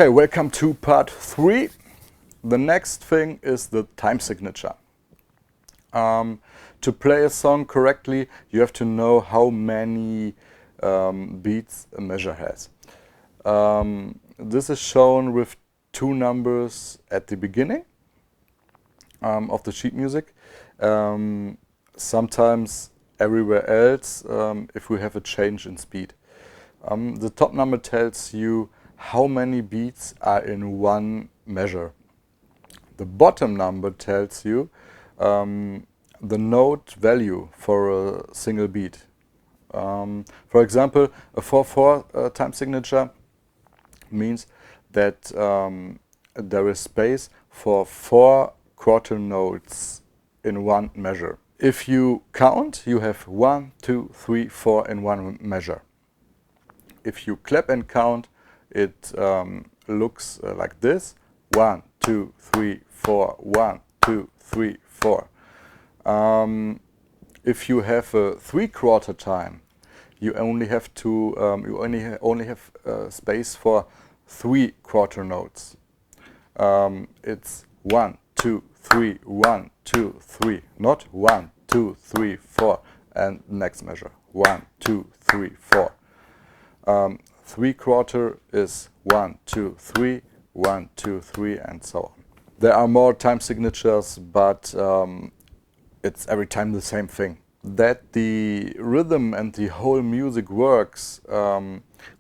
Okay, welcome to part 3. The next thing is the time signature. To play a song correctly, you have to know how many beats a measure has. This is shown with 2 numbers at the beginning of the sheet music. Sometimes everywhere else if we have a change in speed. The top number tells you how many beats are in one measure. The bottom number tells you the note value for a single beat. For example, a 4/4 time signature means that there is space for 4 quarter notes in one measure. If you count, you have 1, 2, 3, 4 in one measure. If you clap and count, it looks like this: 1, 2, 3, 4, 1, 2, 3, 4. If you have a 3/4 time, you only have to only have space for 3 quarter notes. It's 1, 2, 3, 1, 2, 3, not 1, 2, 3, 4, and next measure 1, 2, 3, 4. 3/4 is 1, 2, 3, 1, 2, 3, and so on. There are more time signatures, but it's every time the same thing. That the rhythm and the whole music works,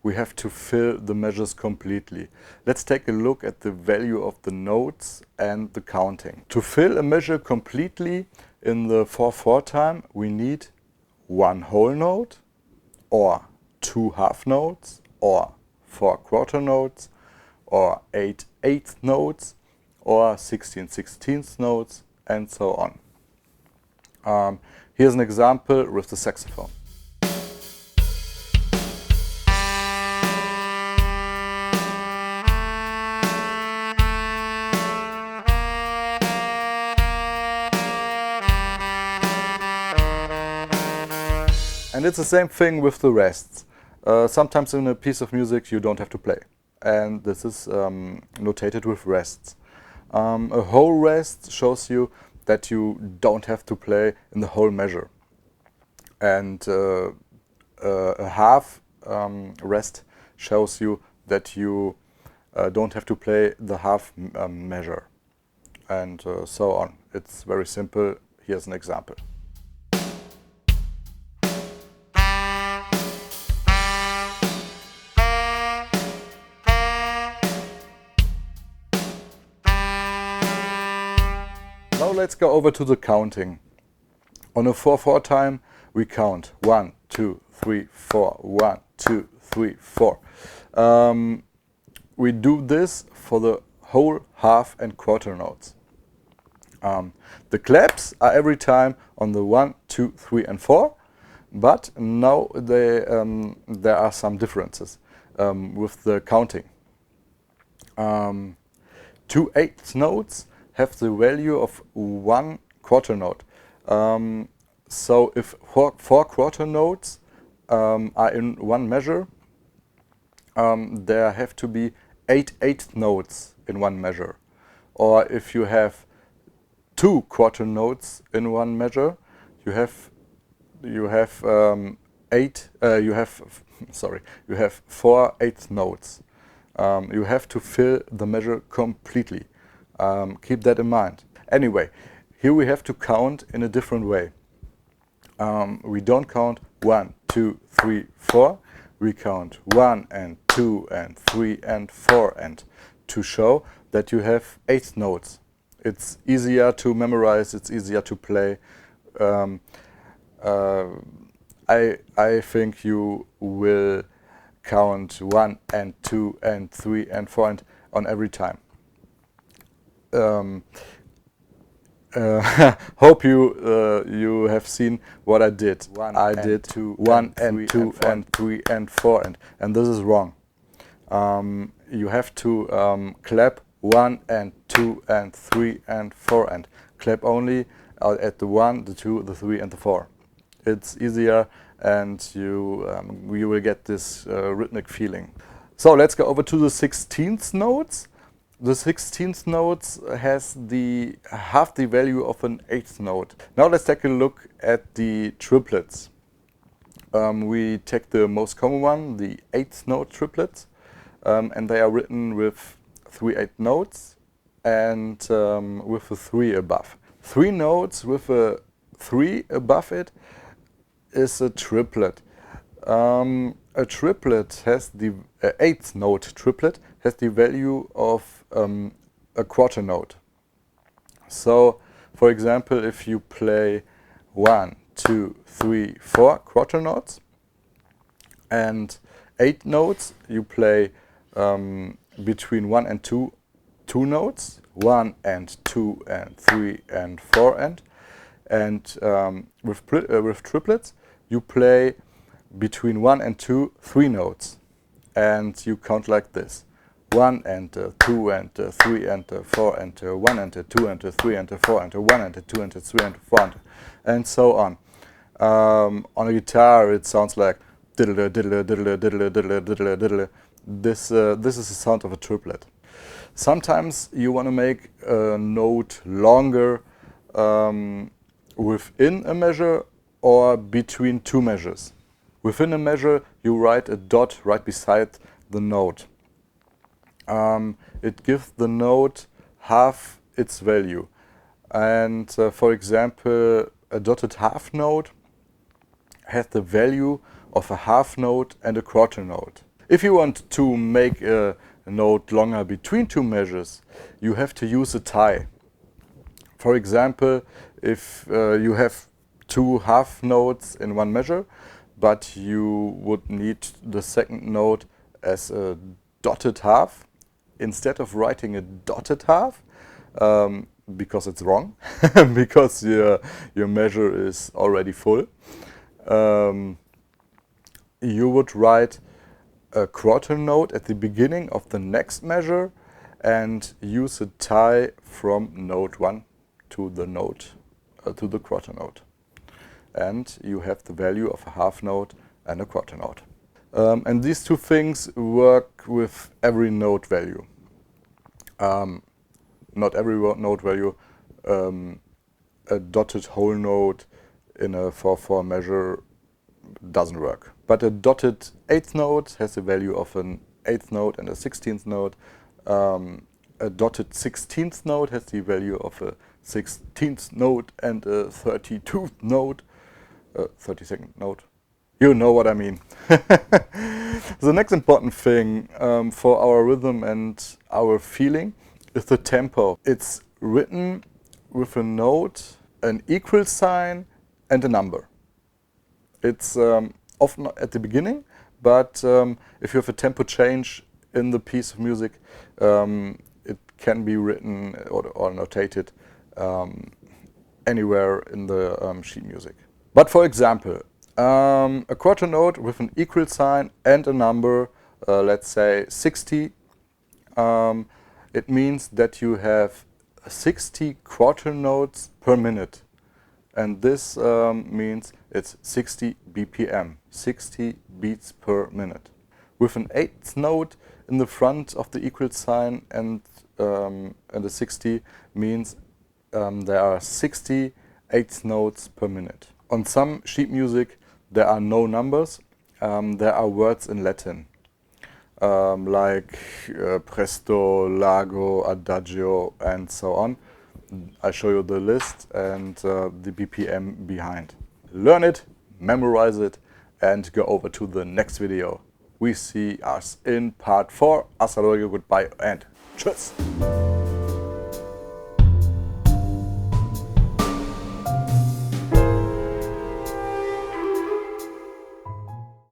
we have to fill the measures completely. Let's take a look at the value of the notes and the counting. To fill a measure completely in the 4/4 time, we need 1 whole note, or 2 half notes, or 4 quarter notes, or 8 eighth notes, or 16 16th notes, and so on. Here's an example with the saxophone. And it's the same thing with the rests. Sometimes in a piece of music you don't have to play, and this is notated with rests. A whole rest shows you that you don't have to play in the whole measure, and a half rest shows you that you don't have to play the half measure, and so on. It's very simple. Here's an example. Now let's go over to the counting. On a 4/4 time, we count 1, 2, 3, 4, 1, 2, 3, 4. We do this for the whole half and quarter notes. The claps are every time on the 1, 2, 3, and 4, but now there are some differences with the counting. 2 eighth notes have the value of 1 quarter note. So if 4 quarter notes are in one measure, there have to be 8 eighth notes in one measure. Or if you have 2 quarter notes in one measure, you have 4 eighth notes. You have to fill the measure completely. Keep that in mind. Anyway, here we have to count in a different way. We don't count 1, 2, 3, 4. We count 1 and 2 and 3 and 4, and to show that you have 8 notes. It's easier to memorize, it's easier to play. I think you will count 1 and 2 and 3 and 4 and on every time. Hope you have seen what I did. I did 1 and 2 and 3 and 4, and this is wrong. You have to clap 1 and 2 and 3 and 4, and clap only at the 1, the 2, the 3 and the 4. It's easier, and you will get this rhythmic feeling. So let's go over to the 16th notes. The 16th note has half the value of an 8th note. Now let's take a look at the triplets. We take the most common one, the 8th note triplets, and they are written with 3 8 notes and with a 3 above. 3 notes with a 3 above it is a triplet. A triplet has the 8th note triplet has the value of a quarter note. So, for example, if you play 1, 2, 3, 4 quarter notes and 8 notes, you play between 1 and 2 notes, 1 and 2 and 3 and 4 and with triplets you play between 1 and 2 3 notes, and you count like this: 1 and 2 and 3 and 4 and 1 and 2 and 3 and 4 and 1 and 2 and 3 and 4 and so on. On a guitar it sounds like diddle diddle diddle diddle diddle diddle diddle. This is the sound of a triplet. Sometimes you want to make a note longer within a measure or between 2 measures. Within a measure you write a dot right beside the note. It gives the note half its value. And for example, a dotted half note has the value of a half note and a quarter note. If you want to make a note longer between 2 measures, you have to use a tie. For example, if you have 2 half notes in 1 measure, but you would need the second note as a dotted half, instead of writing a dotted half, because it's wrong, because your measure is already full, you would write a quarter note at the beginning of the next measure and use a tie from note 1 to the note to the quarter note. And you have the value of a half note and a quarter note. And these 2 things work with every note value. Not every note value. A dotted whole note in a 4/4 measure doesn't work. But a dotted 8th note has the value of an 8th note and a 16th note. A dotted 16th note has the value of a 16th note and a 32th note. 32nd note. You know what I mean. The next important thing for our rhythm and our feeling is the tempo. It's written with a note, an equal sign and a number. It's often at the beginning, but if you have a tempo change in the piece of music, it can be written or notated anywhere in the sheet music. But for example, a quarter note with an equal sign and a number, let's say 60, it means that you have 60 quarter notes per minute. And this means it's 60 BPM, 60 beats per minute. With an 8th note in the front of the equal sign and the 60 means there are 60 8th notes per minute. On some sheet music there are no numbers, there are words in Latin, like presto, largo, adagio and so on. I show you the list and the BPM behind. Learn it, memorize it and go over to the next video. We see us in part 4. Hasta luego, goodbye and tschüss!